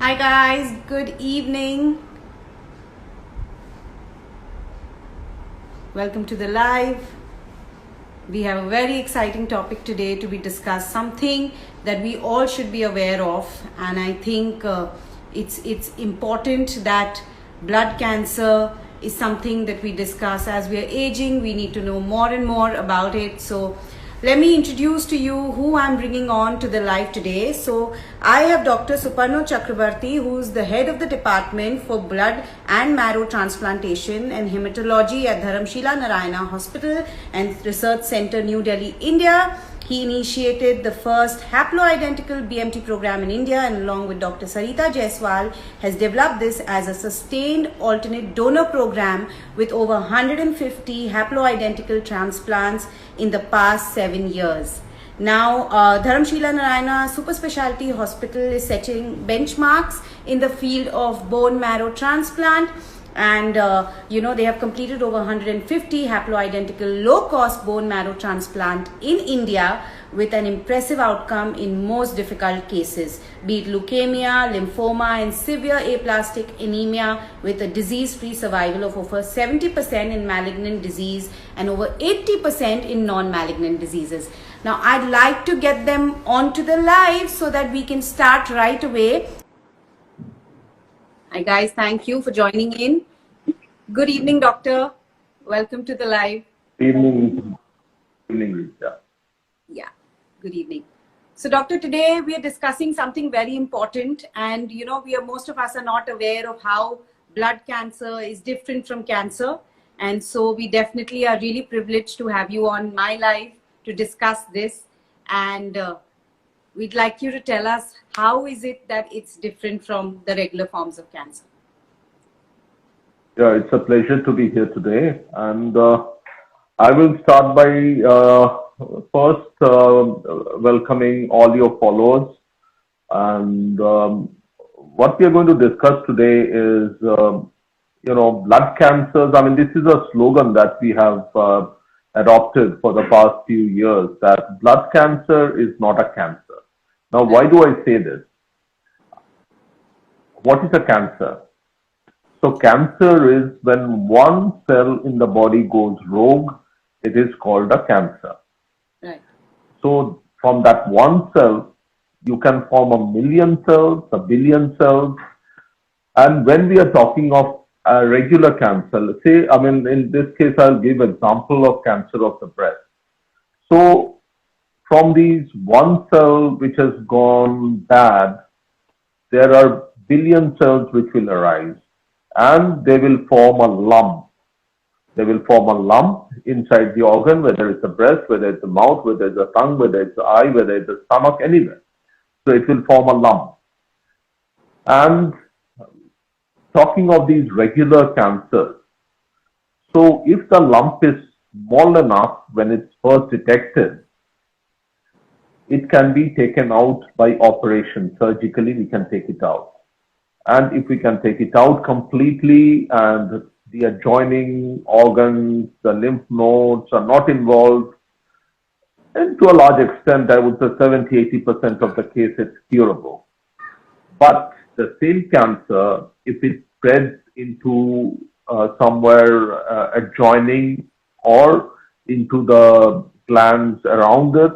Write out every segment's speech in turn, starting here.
Hi guys, good evening. Welcome to the live. We have a very exciting topic today to be discussed, something that we all should be aware of, and I think it's important that blood cancer is something that we discuss. As we are aging, we need to know more and more about it. So let me introduce to you who I'm bringing on to the live today. So I have Dr. Suparno Chakrabarti, who is the head of the department for blood and marrow transplantation and hematology at Dharamshila Narayana Hospital and Research Center, New Delhi, India. He initiated the first haploidentical BMT program in India, and along with Dr. Sarita Jaiswal has developed this as a sustained alternate donor program with over 150 haploidentical transplants in the past 7 years. Now, Dharamshila Narayana Super Specialty Hospital is setting benchmarks in the field of bone marrow transplant, and they have completed over 150 haploidentical low-cost bone marrow transplant in India with an impressive outcome in most difficult cases, be it leukemia, lymphoma, and severe aplastic anemia, with a disease-free survival of over 70% in malignant disease and over 80% in non-malignant diseases. Now, I'd like to get them onto the live so that we can start right away. Hi guys, thank you for joining in. Good evening, doctor. Welcome to the live. Evening, Rita. Yeah, good evening. So doctor, today we are discussing something very important, and most of us are not aware of how blood cancer is different from cancer. And so we definitely are really privileged to have you on my live to discuss this. And we'd like you to tell us, how is it that it's different from the regular forms of cancer? Yeah, it's a pleasure to be here today. And I will start by first welcoming all your followers. And what we are going to discuss today is, blood cancers. I mean, this is a slogan that we have adopted for the past few years, that blood cancer is not a cancer. Now, why do I say this? What is a cancer? So cancer is when one cell in the body goes rogue, it is called a cancer. Right. So from that one cell, you can form 1,000,000 cells, 1,000,000,000 cells. And when we are talking of a regular cancer, say, I mean, in this case, I'll give example of cancer of the breast. So from these one cell which has gone bad, there are billion cells which will arise, and they will form a lump. They will form a lump inside the organ, whether it's the breast, whether it's the mouth, whether it's the tongue, whether it's the eye, whether it's the stomach, anywhere. So it will form a lump. And talking of these regular cancers, so if the lump is small enough when it's first detected, it can be taken out by operation. Surgically, we can take it out. And if we can take it out completely and the adjoining organs, the lymph nodes are not involved, and to a large extent, I would say 70-80% of the case it's curable. But the same cancer, if it spreads into somewhere adjoining or into the glands around it,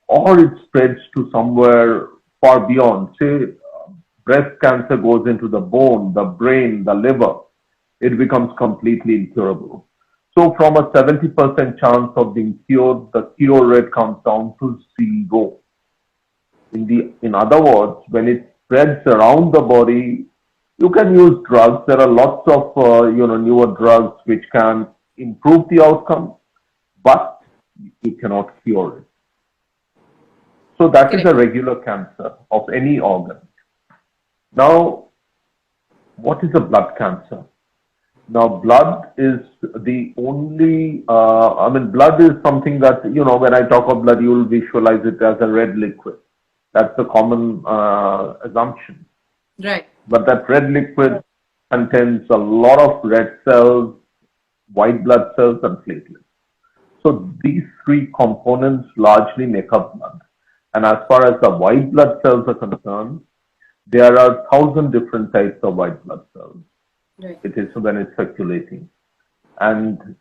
or it spreads to somewhere far beyond, say breast cancer goes into the bone, the brain, the liver, it becomes completely incurable. So from a 70% chance of being cured, the cure rate comes down to 0. In other words, when it spreads around the body, you can use drugs. There are lots of newer drugs which can improve the outcome, but you cannot cure it. So that is a regular cancer of any organ. Now, what is a blood cancer? Now, blood is the only, blood is something that, when I talk of blood, you will visualize it as a red liquid. That's the common assumption. Right. But that red liquid contains a lot of red cells, white blood cells, and platelets. So these three components largely make up blood. And as far as the white blood cells are concerned, there are 1,000 different types of white blood cells. Right. It is when it's circulating. And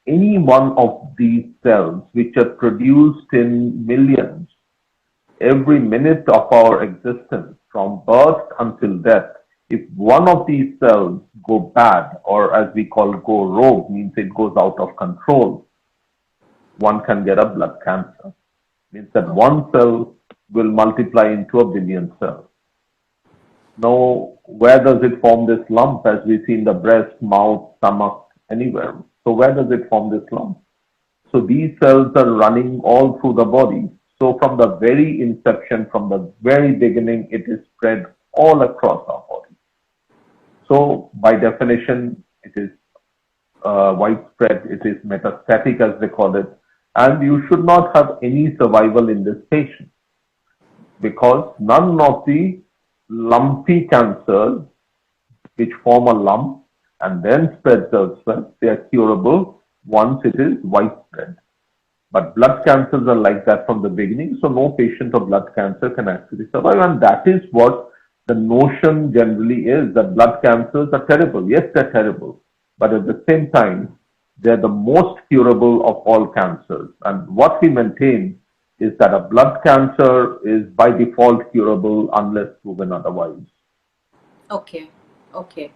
any one of these cells which are produced in millions every minute of our existence from birth until death, if one of these cells go bad, or as we call go rogue, means it goes out of control, one can get a blood cancer. Means that one cell will multiply into a billion cells. Now, where does it form this lump as we see in the breast, mouth, stomach, anywhere? So where does it form this lump? So these cells are running all through the body. So from the very inception, from the very beginning, it is spread all across our body. So by definition, it is widespread, it is metastatic as they call it, and you should not have any survival in this patient because none of the lumpy cancers which form a lump and then spreads elsewhere, they are curable once it is widespread. But blood cancers are like that from the beginning, so no patient of blood cancer can actually survive, and that is what the notion generally is, that blood cancers are terrible. Yes, they're terrible, but at the same time, they're the most curable of all cancers. And what we maintain is that a blood cancer is by default curable unless proven otherwise. Okay. Okay.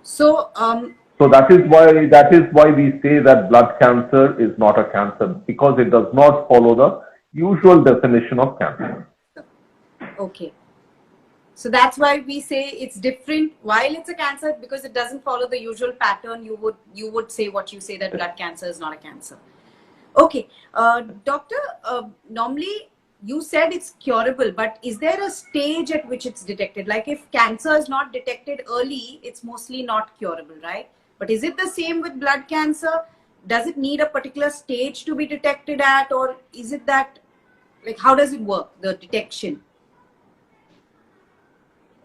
So, So that is why we say that blood cancer is not a cancer, because it does not follow the usual definition of cancer. okay. So that's why we say it's different. While it's a cancer, because it doesn't follow the usual pattern, you would say what you say, that blood cancer is not a cancer. Okay, doctor. Normally, you said it's curable, but is there a stage at which it's detected? Like if cancer is not detected early, it's mostly not curable, right? But is it the same with blood cancer? Does it need a particular stage to be detected at, or is it that, like, how does it work, the detection?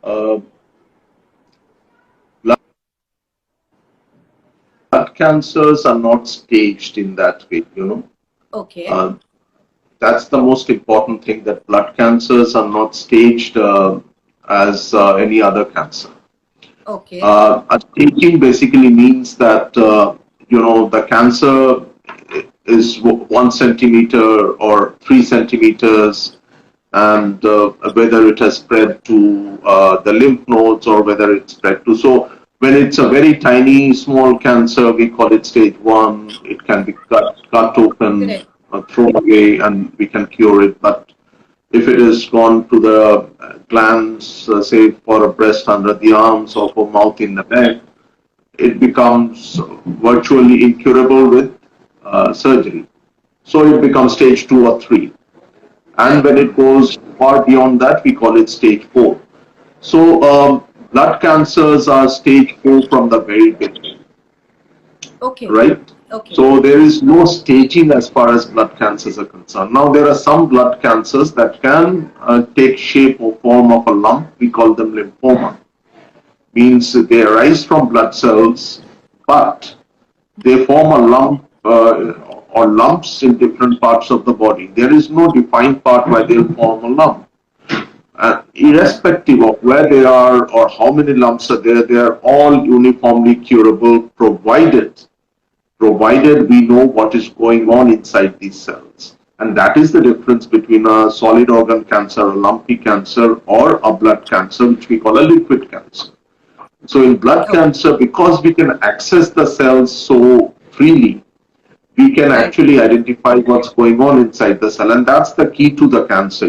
Blood cancers are not staged in that way, Okay. That's the most important thing, that blood cancers are not staged as any other cancer. Okay. A staging basically means that, the cancer is 1 centimeter or 3 centimeters, and whether it has spread to the lymph nodes or whether it's spread to. So when it's a very tiny, small cancer, we call it stage 1. It can be cut open, thrown away, and we can cure it. But if it has gone to the glands, say for a breast under the arms or for mouth in the neck, it becomes virtually incurable with surgery. So it becomes stage 2 or 3. And when it goes far beyond that, we call it stage 4. So blood cancers are stage 4 from the very beginning. Okay. Right? Okay. So there is no staging as far as blood cancers are concerned. Now there are some blood cancers that can take shape or form of a lump. We call them lymphoma. Means they arise from blood cells, but they form a lump or lumps in different parts of the body. There is no defined part where they form a lump. Irrespective of where they are or how many lumps are there, they are all uniformly curable, provided we know what is going on inside these cells. And that is the difference between a solid organ cancer, a lumpy cancer, or a blood cancer, which we call a liquid cancer. So in blood cancer, because we can access the cells so freely, we can actually identify what's going on inside the cell. And that's the key to the cancer,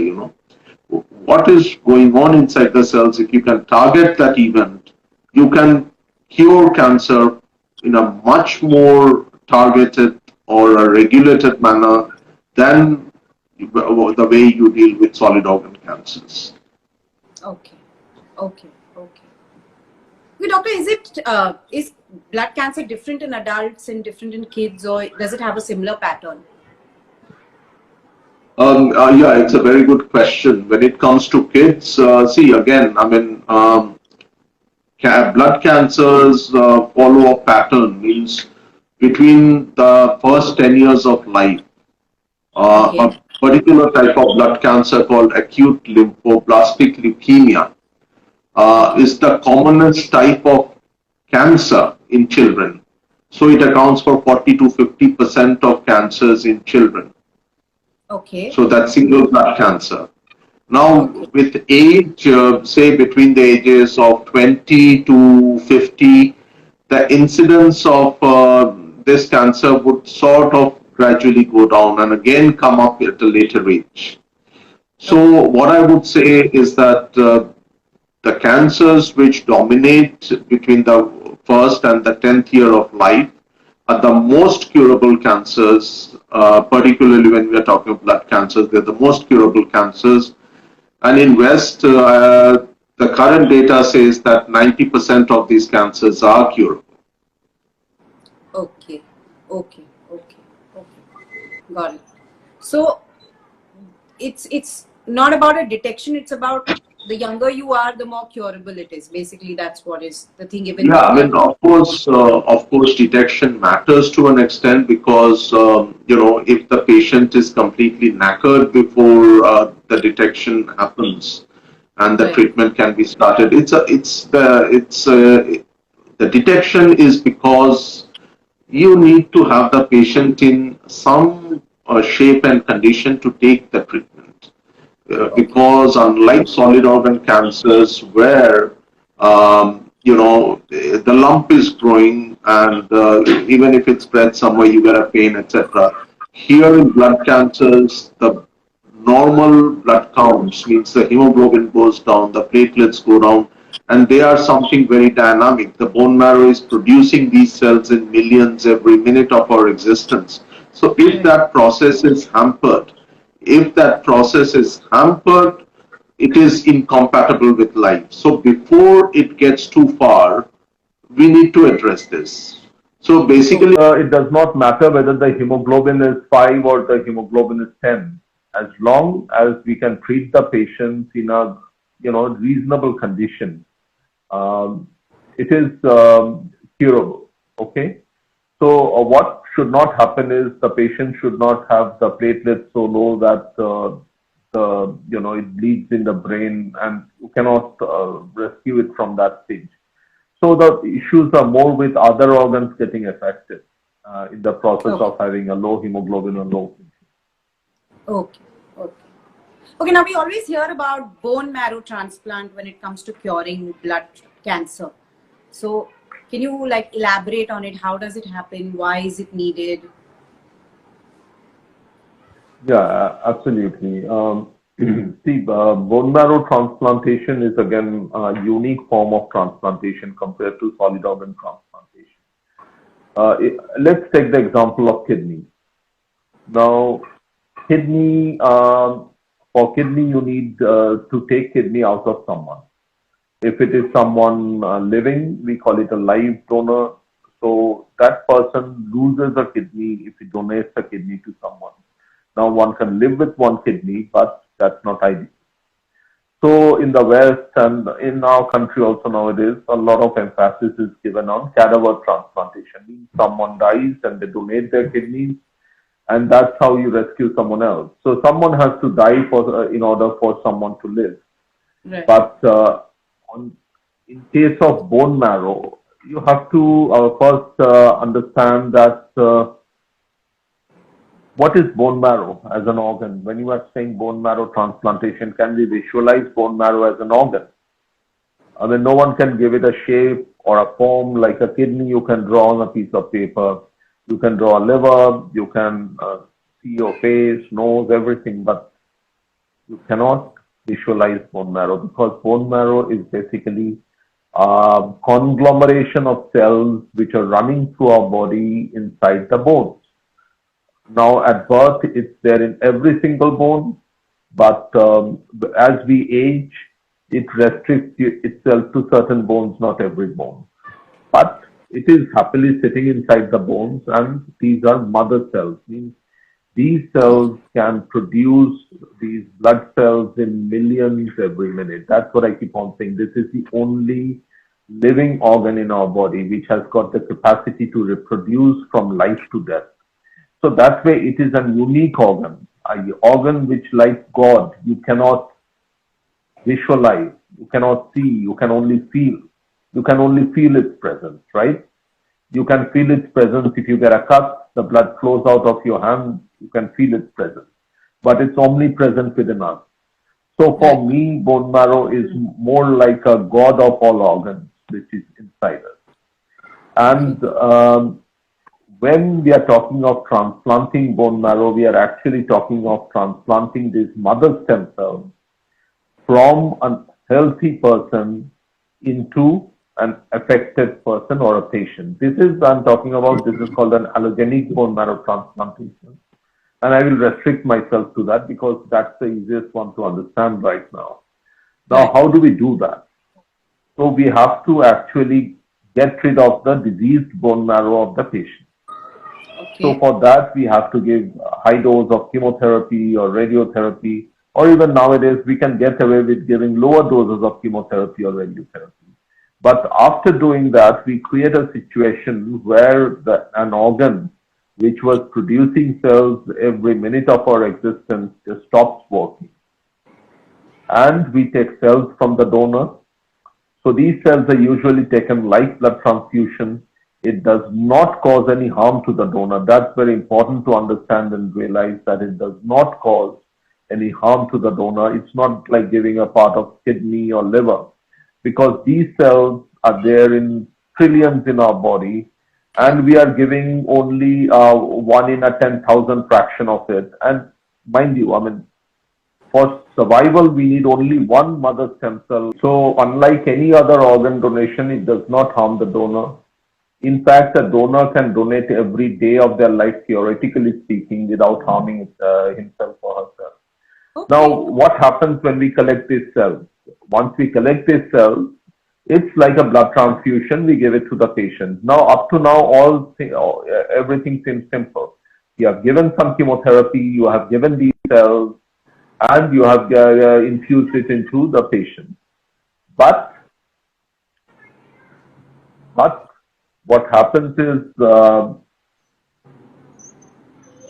What is going on inside the cells, if you can target that event, you can cure cancer in a much more targeted or a regulated manner than the way you deal with solid organ cancers. Okay. Wait, doctor, is blood cancer different in adults and different in kids, or does it have a similar pattern? Yeah, it's a very good question. When it comes to kids, see again, blood cancers follow a pattern. Means between the first 10 years of life, a particular type of blood cancer called acute lymphoblastic leukemia is the commonest type of cancer in children. So it accounts for 40 to 50% of cancers in children. Okay. So that's single blood cancer. Now, with age, say between the ages of 20 to 50, the incidence of this cancer would sort of gradually go down and again come up at a later age. So, what I would say is that the cancers which dominate between the first and the 10th year of life are the most curable cancers, particularly when we are talking of blood cancers. They're the most curable cancers. And in West, the current data says that 90% of these cancers are curable. Okay. Okay. Okay. Okay. Got it. So it's not about a detection, it's about the younger you are, the more curable it is. Basically, that's what is the thing. Even Yeah, I mean, of course, detection matters to an extent because if the patient is completely knackered before the detection happens and the Right. treatment can be started, the detection is because you need to have the patient in some shape and condition to take the treatment. Okay. Because unlike solid organ cancers where the lump is growing and even if it spreads somewhere you get a pain, etc. Here in blood cancers, the normal blood counts means the hemoglobin goes down, the platelets go down, and they are something very dynamic. The bone marrow is producing these cells in millions every minute of our existence. So if Right. that process is hampered, it is incompatible with life. So before it gets too far, we need to address this. So basically, It does not matter whether the hemoglobin is 5 or the hemoglobin is 10, as long as we can treat the patient in a reasonable condition. It is curable. Okay. So what should not happen is the patient should not have the platelets so low that it bleeds in the brain and you cannot rescue it from that stage. So the issues are more with other organs getting affected in the process Okay. of having a low hemoglobin or low. Okay. Okay. Okay. Now we always hear about bone marrow transplant when it comes to curing blood cancer. So can you like elaborate on it? How does it happen? Why is it needed? Yeah, absolutely. See, bone marrow transplantation is again a unique form of transplantation compared to solid organ transplantation. Let's take the example of kidney. Now, kidney, for kidney, you need to take kidney out of someone. If it is someone living, we call it a live donor. So that person loses a kidney if he donates a kidney to someone. Now, one can live with one kidney, but that's not ideal. So in the West and in our country also nowadays, a lot of emphasis is given on cadaver transplantation. Means someone dies and they donate their kidneys, and that's how you rescue someone else. So someone has to die in order for someone to live. Right. But in case of bone marrow, you have to first understand that what is bone marrow as an organ? When you are saying bone marrow transplantation, can we visualize bone marrow as an organ? I mean, no one can give it a shape or a form like a kidney. You can draw on a piece of paper. You can draw a liver. You can see your face, nose, everything, but you cannot visualize bone marrow because bone marrow is basically a conglomeration of cells which are running through our body inside the bones. Now, at birth, it's there in every single bone, but as we age, it restricts itself to certain bones, not every bone. But it is happily sitting inside the bones, and these are mother cells. Means these cells can produce these blood cells in millions every minute. That's what I keep on saying. This is the only living organ in our body which has got the capacity to reproduce from life to death. So that way it is a unique organ. an organ which, like God, you cannot visualize, you cannot see, you can only feel. You can only feel its presence, right? You can feel its presence if you get a cut, the blood flows out of your hand, you can feel its presence. But it's omnipresent within us. So for me, bone marrow is more like a god of all organs, which is inside us. And when we are talking of transplanting bone marrow, we are actually talking of transplanting these mother stem cells from a healthy person into an affected person or a patient. This is, I'm talking about, this is called an allogeneic bone marrow transplantation. And I will restrict myself to that because that's the easiest one to understand right now. Now, how do we do that? So we have to actually get rid of the diseased bone marrow of the patient. So for that, we have to give a high dose of chemotherapy or radiotherapy, or even nowadays we can get away with giving lower doses of chemotherapy or radiotherapy. But after doing that, we create a situation where an organ which was producing cells every minute of our existence just stops working. And we take cells from the donor. So these cells are usually taken like blood transfusion. It does not cause any harm to the donor. That's very important to understand and realize that it does not cause any harm to the donor. It's not like giving a part of kidney or liver, because these cells are there in trillions in our body, and we are giving only 1 in a 10,000 fraction of it. And mind you, I mean, for survival, we need only one mother stem cell. So unlike any other organ donation, it does not harm the donor. In fact, a donor can donate every day of their life, theoretically speaking, without harming himself or herself. Now, what happens when we collect these cells? Once we collect these cells, it's like a blood transfusion. We give it to the patient. Now, up to now, everything seems simple. You have given some chemotherapy, you have given these cells, and you have infused it into the patient. But what happens is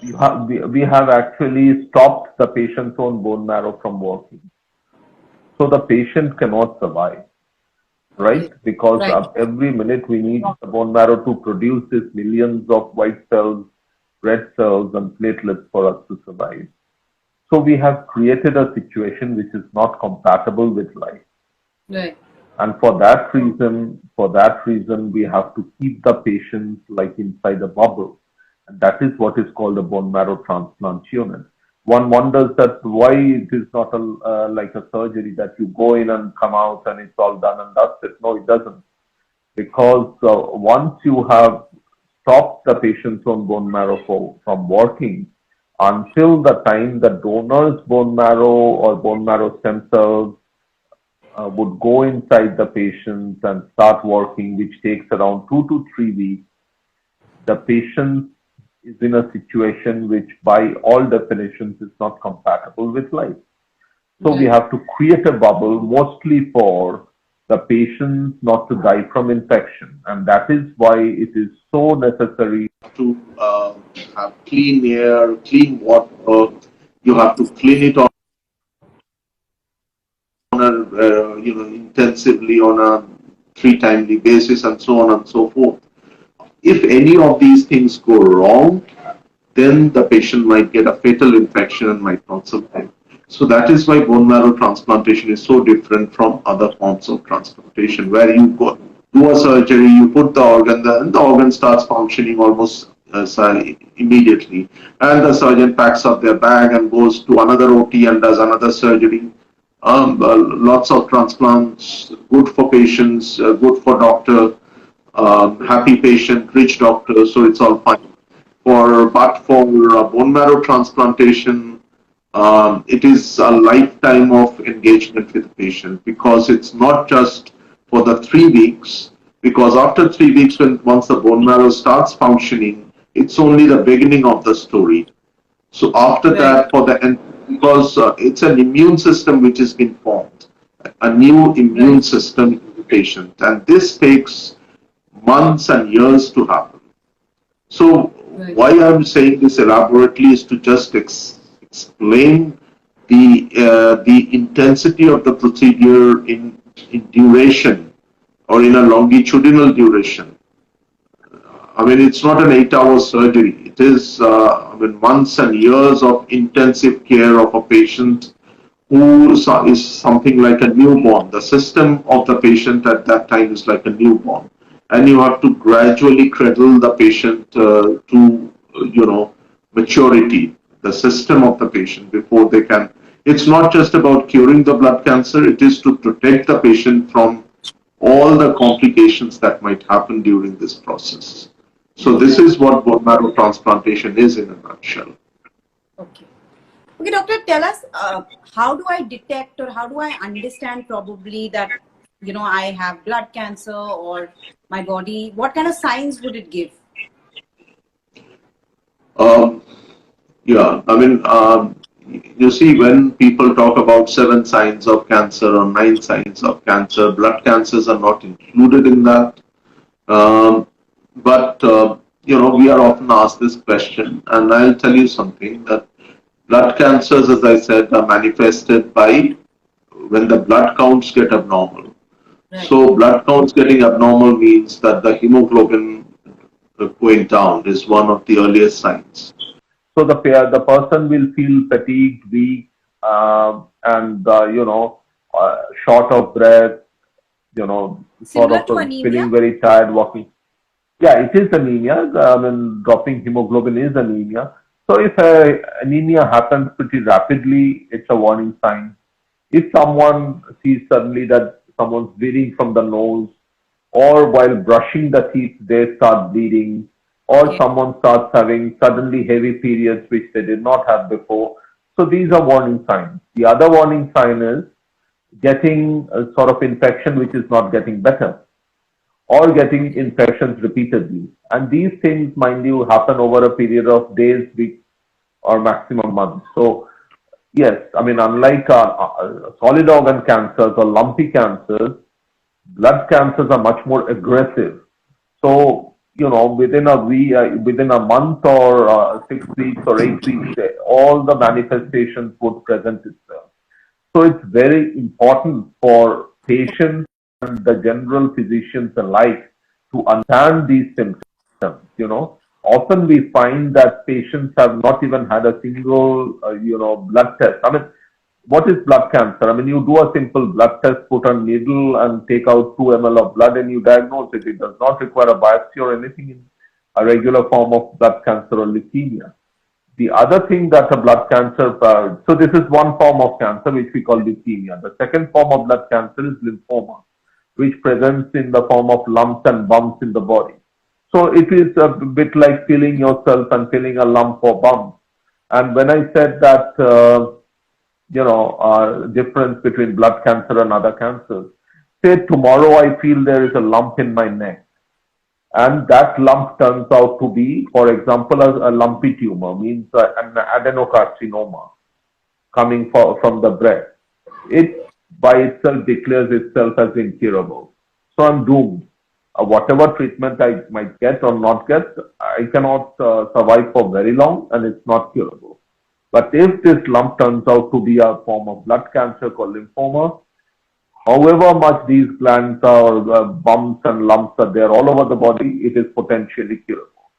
we have actually stopped the patient's own bone marrow from working. So the patient cannot survive, right? Because every minute we need the bone marrow to produce these millions of white cells, red cells, and platelets for us to survive. So we have created a situation which is not compatible with life. Right. And for that reason, we have to keep the patient like inside a bubble. And that is what is called a bone marrow transplant unit. One wonders that why it is not like a surgery that you go in and come out and it's all done and dusted. No, it doesn't. Because once you have stopped the patient's own bone marrow from working, until the time the donor's bone marrow or bone marrow stem cells would go inside the patient and start working, which takes around 2 to 3 weeks, the patient is in a situation which by all definitions is not compatible with life. So we have to create a bubble mostly for the patients not to die from infection. And that is why it is so necessary to have clean air, clean water. You have to clean it on a intensively on a 3 timely basis, and so on and so forth. If any of these things go wrong, then the patient might get a fatal infection and might not survive. So that is why bone marrow transplantation is so different from other forms of transplantation, where you go do a surgery, you put the organ, and the organ starts functioning almost immediately, and the surgeon packs up their bag and goes to another OT and does another surgery. Lots of transplants, good for patients, good for doctor, happy patient, rich doctor, so it's all fine. But for bone marrow transplantation, it is a lifetime of engagement with the patient, because it's not just for the 3 weeks, because after 3 weeks, once the bone marrow starts functioning, it's only the beginning of the story. So after that, because it's an immune system which has been formed, a new immune system in the patient, and this takes months and years to happen. So why I'm saying this elaborately is to just explain the intensity of the procedure in duration or in a longitudinal duration. I mean, it's not an 8-hour surgery. It is, I mean, months and years of intensive care of a patient who is something like a newborn. The system of the patient at that time is like a newborn. And you have to gradually cradle the patient maturity, the system of the patient before they can. It's not just about curing the blood cancer, it is to protect the patient from all the complications that might happen during this process. So this is what bone marrow transplantation is in a nutshell. Okay. Okay, doctor, tell us, how do I detect or how do I understand probably that, I have blood cancer or my body, what kind of signs would it give? Yeah, I mean, you see, when people talk about 7 signs of cancer or 9 signs of cancer, blood cancers are not included in that. But we are often asked this question, and I'll tell you something that blood cancers, as I said, are manifested by when the blood counts get abnormal. Right. So blood counts getting abnormal means that the hemoglobin going down is one of the earliest signs. So the person will feel fatigued, weak, and short of breath, sort Similar of to anemia? feeling very tired, walking. Yeah, it is anemia. I mean, dropping hemoglobin is anemia. So if anemia happens pretty rapidly, it's a warning sign. If someone sees suddenly that someone's bleeding from the nose, or while brushing the teeth, they start bleeding, or Okay. someone starts having suddenly heavy periods which they did not have before. So these are warning signs. The other warning sign is getting a sort of infection which is not getting better, or getting infections repeatedly. And these things, mind you, happen over a period of days, weeks, or maximum months. So yes, I mean, unlike solid organ cancers or lumpy cancers, blood cancers are much more aggressive. So, within within a month or 6 weeks or 8 weeks, all the manifestations would present itself. So it's very important for patients and the general physicians alike to understand these symptoms. Often we find that patients have not even had a single, blood test. I mean, what is blood cancer? I mean, you do a simple blood test, put a needle and take out 2 ml of blood and you diagnose it. It does not require a biopsy or anything in a regular form of blood cancer or leukemia. The other thing that a blood cancer, so this is one form of cancer which we call leukemia. The second form of blood cancer is lymphoma, which presents in the form of lumps and bumps in the body. So it is a bit like feeling yourself and feeling a lump or bump. And when I said that, difference between blood cancer and other cancers, say tomorrow I feel there is a lump in my neck, and that lump turns out to be, for example, a lumpy tumor, means an adenocarcinoma coming from the breast. It by itself declares itself as incurable. So I'm doomed. Whatever treatment I might get or not get, I cannot survive for very long, and it's not curable. But if this lump turns out to be a form of blood cancer called lymphoma, however much these glands or bumps and lumps are there all over the body, it is potentially curable.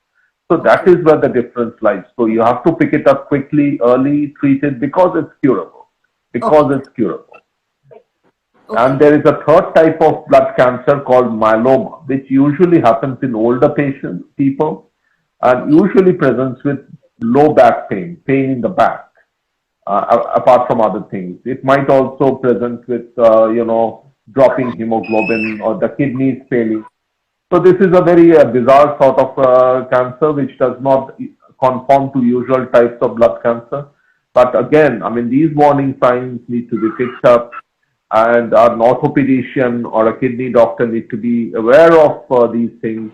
So that is where the difference lies. So you have to pick it up quickly, early, treat it because it's curable. Because it's curable. Okay. And there is a third type of blood cancer called myeloma, which usually happens in older people, and usually presents with low back pain in the back, apart from other things. It might also present with, dropping hemoglobin or the kidneys failing. So this is a very bizarre sort of cancer which does not conform to usual types of blood cancer. But again, I mean, these warning signs need to be picked up, and an orthopedician or a kidney doctor need to be aware of these things,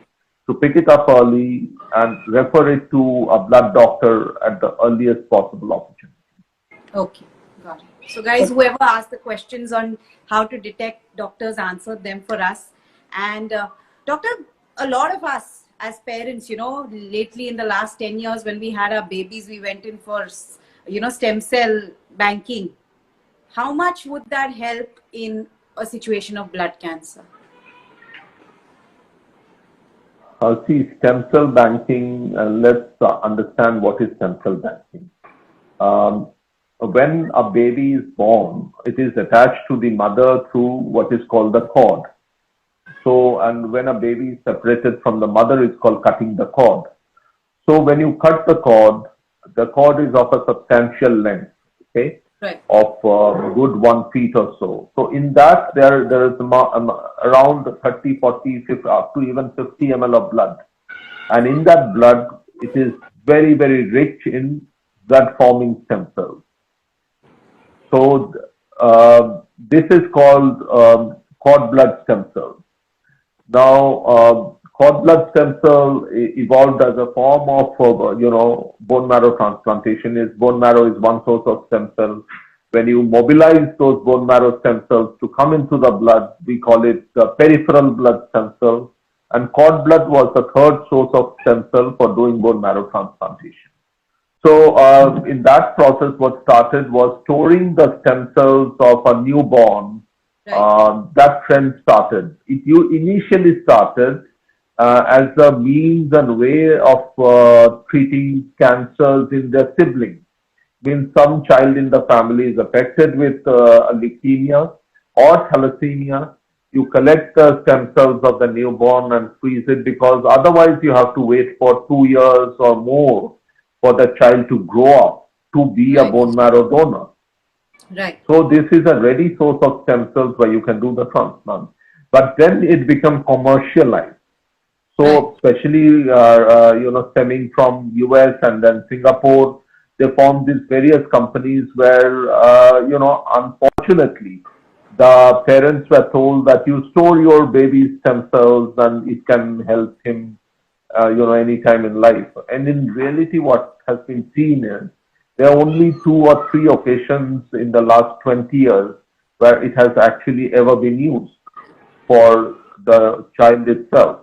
to pick it up early and refer it to a blood doctor at the earliest possible opportunity. Okay, got it. So guys, whoever asked the questions on how to detect, doctors answered them for us. And doctor, a lot of us as parents, lately in the last 10 years when we had our babies, we went in for stem cell banking, how much would that help in a situation of blood cancer? See, stem cell banking, let's understand what is stem cell banking. When a baby is born, it is attached to the mother through what is called the cord. So, and when a baby is separated from the mother, it's called cutting the cord. So, when you cut the cord is of a substantial length, okay, Right. of good 1 feet or so. So, in that, there is around 30, 40, 50, up to even 50 ml of blood. And in that blood, it is very, very rich in blood forming stem cells. So, this is called cord blood stem cells. Now, cord blood stem cell evolved as a form of, bone marrow transplantation. Bone marrow is one source of stem cells. When you mobilize those bone marrow stem cells to come into the blood, we call it peripheral blood stem cell. And cord blood was the third source of stem cell for doing bone marrow transplantation. So, in that process, what started was storing the stem cells of a newborn. That trend started. It initially started as a means and way of treating cancers in their siblings. Means some child in the family is affected with leukemia or thalassemia. You collect the stem cells of the newborn and freeze it, because otherwise you have to wait for 2 years or more for the child to grow up to be a bone marrow donor. Right. So this is a ready source of stem cells where you can do the transplant. But then it becomes commercialized. So especially, stemming from US and then Singapore, they formed these various companies where, unfortunately, the parents were told that you store your baby's stem cells and it can help him, anytime in life. And in reality, what has been seen is there are only 2 or 3 occasions in the last 20 years where it has actually ever been used for the child itself.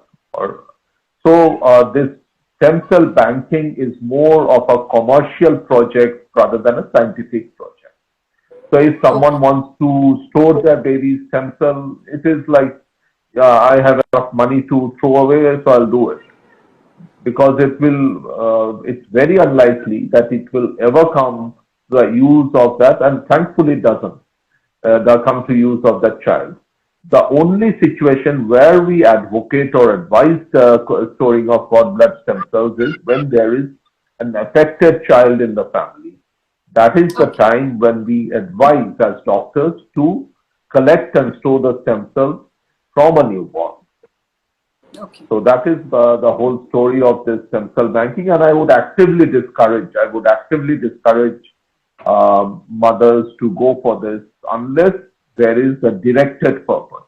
So this stem cell banking is more of a commercial project rather than a scientific project. So if someone wants to store their baby's stem cell, it is like, I have enough money to throw away, so I'll do it. Because it's very unlikely that it will ever come to the use of that, and thankfully it doesn't come to use of that child. The only situation where we advocate or advise the storing of cord blood stem cells is when there is an affected child in the family. That is the time when we advise as doctors to collect and store the stem cells from a newborn. Okay. So that is the whole story of this stem cell banking, and I would actively discourage mothers to go for this unless there is a directed purpose.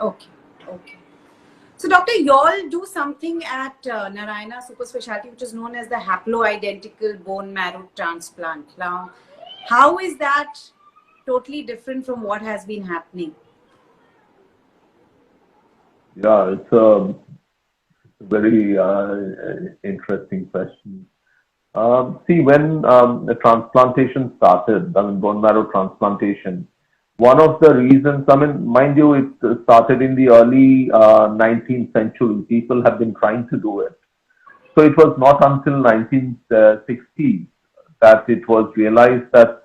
Okay. So, doctor, you all do something at Narayana Super Specialty, which is known as the haploidentical bone marrow transplant. Now, how is that totally different from what has been happening? Yeah, it's a very interesting question. See, when the transplantation started, bone marrow transplantation, one of the reasons, mind you, it started in the early 19th century. People have been trying to do it. So it was not until 1960s that it was realized that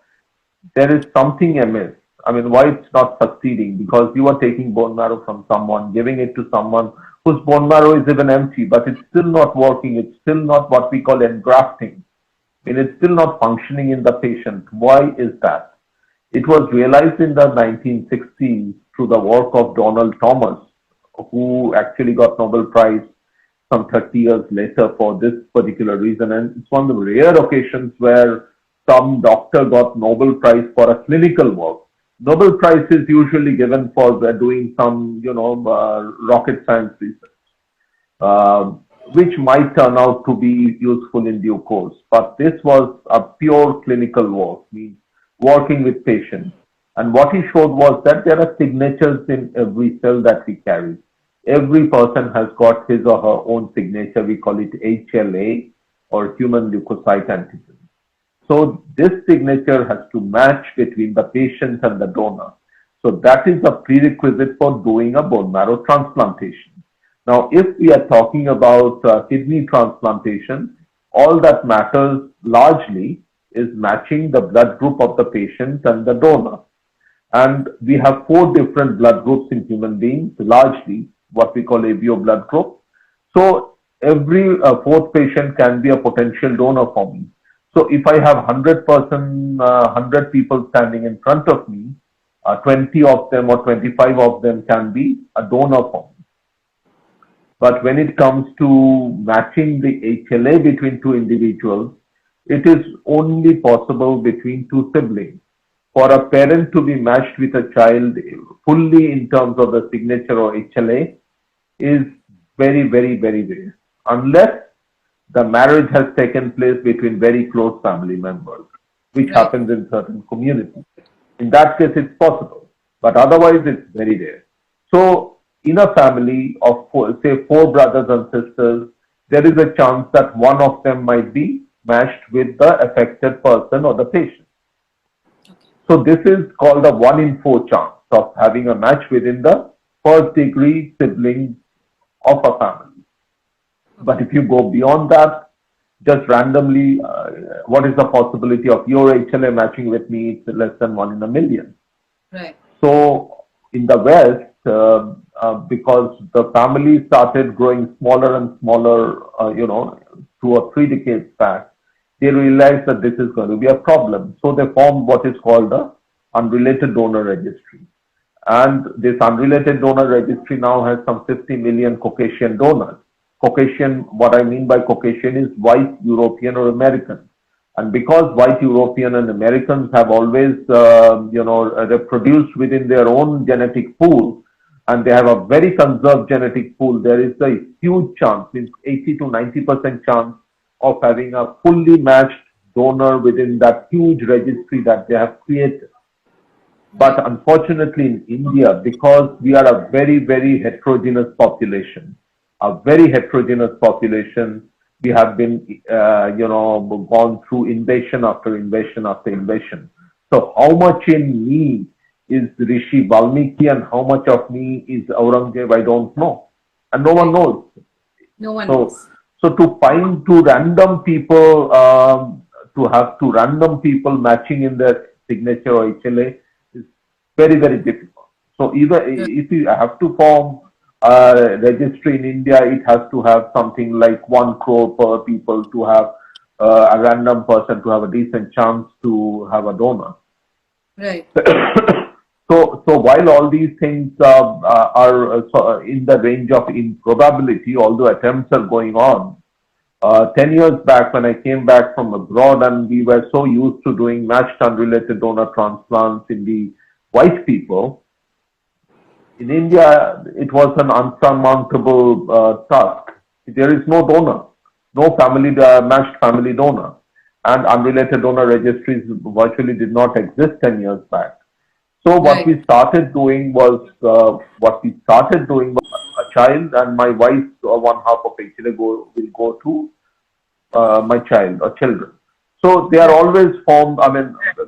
there is something amiss. Why it's not succeeding? Because you are taking bone marrow from someone, giving it to someone whose bone marrow is even empty, but it's still not working. It's still not what we call engrafting. It's still not functioning in the patient. Why is that? It was realized in the 1960s through the work of Donald Thomas, who actually got Nobel Prize some 30 years later for this particular reason. And it's one of the rare occasions where some doctor got Nobel Prize for a clinical work. Nobel Prize is usually given for doing some, rocket science research, which might turn out to be useful in due course. But this was a pure clinical work, means working with patients. And what he showed was that there are signatures in every cell that we carry. Every person has got his or her own signature. We call it HLA, or human leukocyte antigen. So this signature has to match between the patient and the donor. So that is a prerequisite for doing a bone marrow transplantation. Now, if we are talking about kidney transplantation, all that matters largely is matching the blood group of the patient and the donor. And we have four different blood groups in human beings, largely what we call ABO blood group. So every fourth patient can be a potential donor for me. So if I have 100 people standing in front of me, 20 of them or 25 of them can be a donor for me. But when it comes to matching the HLA between two individuals, it is only possible between two siblings. For a parent to be matched with a child fully in terms of the signature or HLA is very, very, very rare. Unless the marriage has taken place between very close family members, which happens in certain communities. In that case, it's possible, but otherwise it's very rare. So in a family of say four brothers and sisters, there is a chance that one of them might be matched with the affected person or the patient. So this is called a 1 in 4 chance of having a match within the first degree siblings of a family. But if you go beyond that, just randomly, what is the possibility of your HLA matching with me? It's less than 1 in a million. Right. So in the West, because the family started growing smaller and smaller, 2 or 3 decades back, they realized that this is going to be a problem. So they formed what is called the Unrelated Donor Registry. And this Unrelated Donor Registry now has some 50 million Caucasian donors. Caucasian, what I mean by Caucasian is white, European or American. And because white, European and Americans have always, reproduced within their own genetic pool, and they have a very conserved genetic pool, there is a huge chance, means 80 to 90% chance of having a fully matched donor within that huge registry that they have created. But unfortunately in India, because we are a very, very heterogeneous population, we have been, gone through invasion after invasion after invasion. So how much in me is Rishi Valmiki and how much of me is Aurangzeb, I don't know. And no one knows. No one knows. So to find two random people, to have two random people matching in their signature or HLA is very, very difficult. So even if you have to form a registry in India, it has to have something like 1 crore per people to have a random person to have a decent chance to have a donor. Right. So while all these things are in the range of improbability, although attempts are going on, 10 years back when I came back from abroad and we were so used to doing matched unrelated donor transplants in the white people, in India it was an unsurmountable task. There is no donor, no matched family donor, and unrelated donor registries virtually did not exist 10 years back. So what we started doing was a child, and my wife's 1/2 of HLA will go to my child or children. So they are always formed,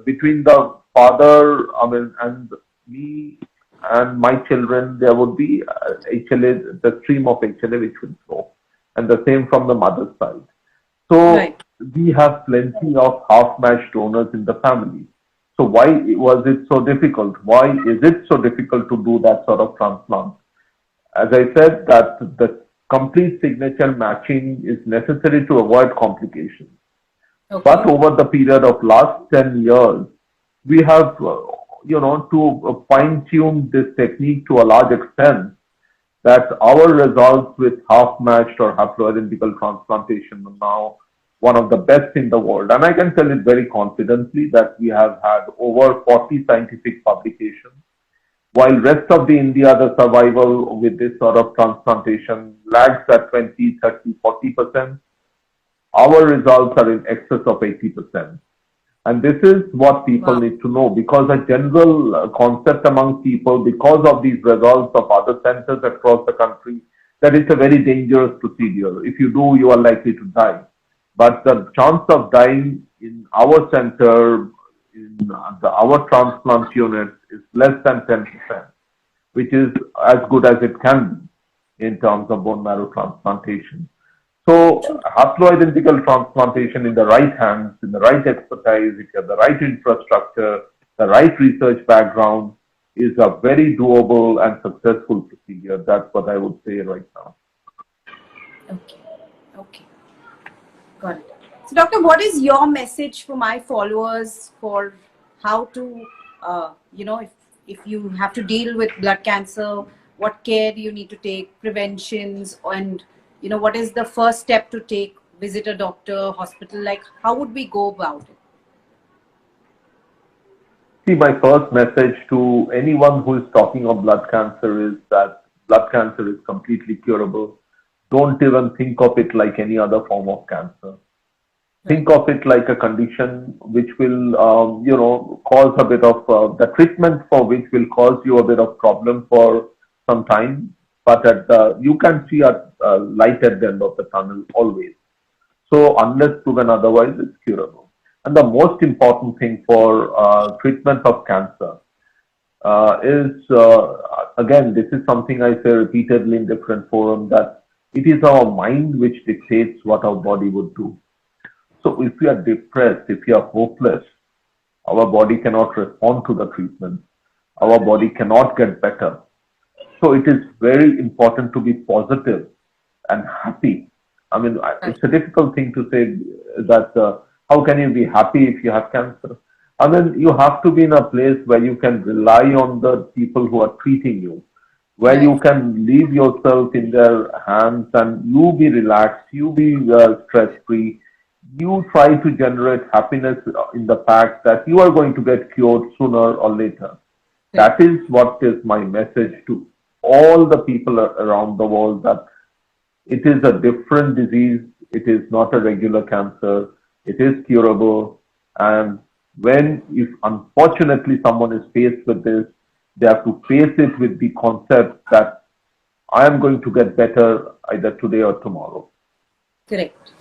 between the father, and me and my children, there would be HLA, the stream of HLA which will flow, and the same from the mother's side. So we have plenty of half-matched donors in the family. So why was it so difficult? Why is it so difficult to do that sort of transplant? As I said, that the complete signature matching is necessary to avoid complications. Okay. But over the period of last 10 years, we have, to fine-tune this technique to a large extent, that our results with half-matched or haploidentical transplantation are now one of the best in the world. And I can tell it very confidently that we have had over 40 scientific publications. While rest of the India, the survival with this sort of transplantation lags at 20, 30, 40%. Our results are in excess of 80%. And this is what people need to know, because a general concept among people, because of these results of other centers across the country, that it's a very dangerous procedure. If you do, you are likely to die. But the chance of dying in our center, in our transplant unit is less than 10%, which is as good as it can be in terms of bone marrow transplantation. So haploidentical transplantation in the right hands, in the right expertise, if you have the right infrastructure, the right research background, is a very doable and successful procedure. That's what I would say right now. Okay. Okay. Got it. So, doctor, what is your message for my followers for how to, if you have to deal with blood cancer, what care do you need to take, preventions, and what is the first step to take? Visit a doctor, hospital. Like, how would we go about it? See, my first message to anyone who is talking of blood cancer is that blood cancer is completely curable. Don't even think of it like any other form of cancer. Think of it like a condition which will, cause a bit of the treatment for which will cause you a bit of problem for some time, but you can see a light at the end of the tunnel always. So unless proven otherwise, it's curable. And the most important thing for treatment of cancer is, again, this is something I say repeatedly in different forums, that it is our mind which dictates what our body would do. So if you are depressed, if you are hopeless, our body cannot respond to the treatment. Our body cannot get better. So it is very important to be positive and happy. I mean, it's a difficult thing to say that how can you be happy if you have cancer? I mean, you have to be in a place where you can rely on the people who are treating you, where you can leave yourself in their hands and you be relaxed, you be stress-free. You try to generate happiness in the fact that you are going to get cured sooner or later. That is what is my message to all the people around the world, that it is a different disease. It is not a regular cancer. It is curable. And if unfortunately someone is faced with this, they have to face it with the concept that I am going to get better either today or tomorrow. Correct.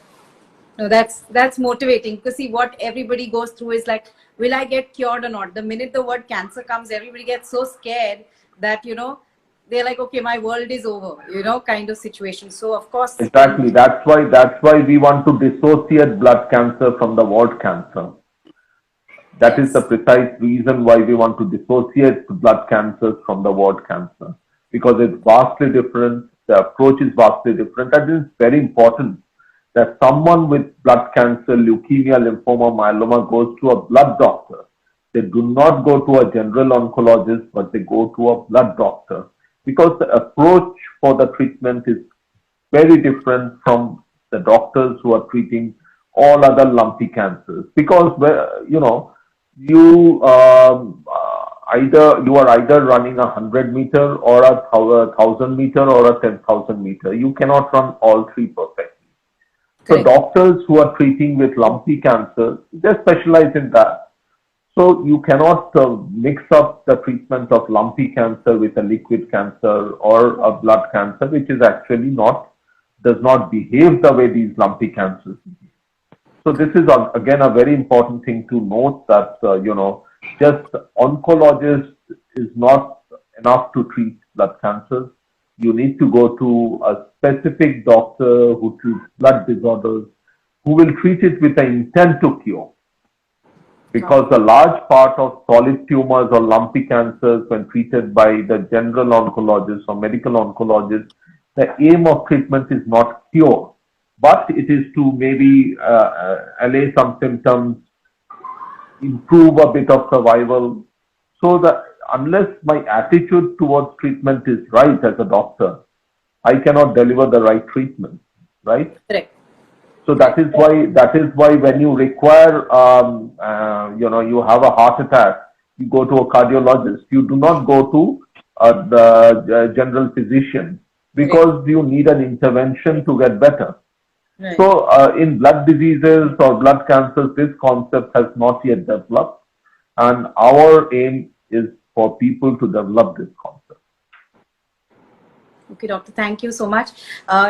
No, that's motivating, because see, what everybody goes through is like, will I get cured or not? The minute the word cancer comes, everybody gets so scared that, they're like, okay, my world is over, kind of situation. So of course. Exactly. That's why we want to dissociate blood cancer from the ward cancer. That is the precise reason why we want to dissociate blood cancers from the ward cancer, because it's vastly different. The approach is vastly different. And it's very important that someone with blood cancer, leukemia, lymphoma, myeloma goes to a blood doctor. They do not go to a general oncologist, but they go to a blood doctor, because the approach for the treatment is very different from the doctors who are treating all other lumpy cancers. Because, you are either running 100-meter or a 1,000-meter or a 10,000-meter. You cannot run all three perfectly. So doctors who are treating with lumpy cancer, they specialize in that. So you cannot mix up the treatment of lumpy cancer with a liquid cancer or a blood cancer, which is actually does not behave the way these lumpy cancers behave. So this is again a very important thing to note, that just oncologist is not enough to treat blood cancers. You need to go to a specific doctor who treats blood disorders, who will treat it with the intent to cure. Because a large part of solid tumors or lumpy cancers, when treated by the general oncologist or medical oncologist, the aim of treatment is not cure, but it is to maybe allay some symptoms, improve a bit of survival. So that unless my attitude towards treatment is right as a doctor, I cannot deliver the right treatment, right? Correct. So that is why when you require, you have a heart attack, you go to a cardiologist. You do not go to the general physician, because you need an intervention to get better. Right. So in blood diseases or blood cancers, this concept has not yet developed, and our aim is for people to develop this concept. Okay, doctor, thank you so much.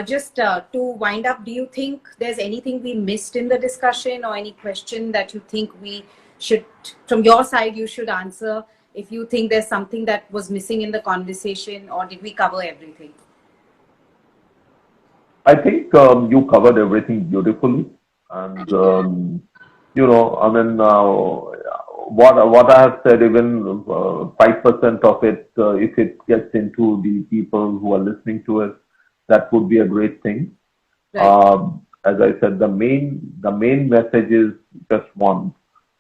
Just to wind up, do you think there's anything we missed in the discussion, or any question that you think we should, from your side, you should answer? If you think there's something that was missing in the conversation, or did we cover everything? I think you covered everything beautifully, and I mean, what I have said, even 5% of it, if it gets into the people who are listening to it, that would be a great thing. Right. As I said, the main message is just one,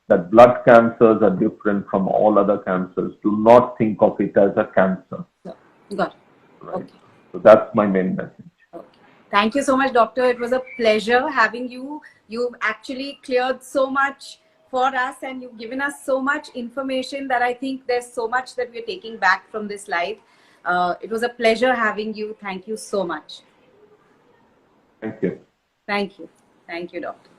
that blood cancers are different from all other cancers. Do not think of it as a cancer, So, got it. right? Okay. So that's my main message. Okay. Thank you so much, doctor. It was a pleasure having you. You've actually cleared so much for us, and you've given us so much information that I think there's so much that we're taking back from this live. It was a pleasure having you. Thank you so much. Thank you. Thank you. Thank you, doctor.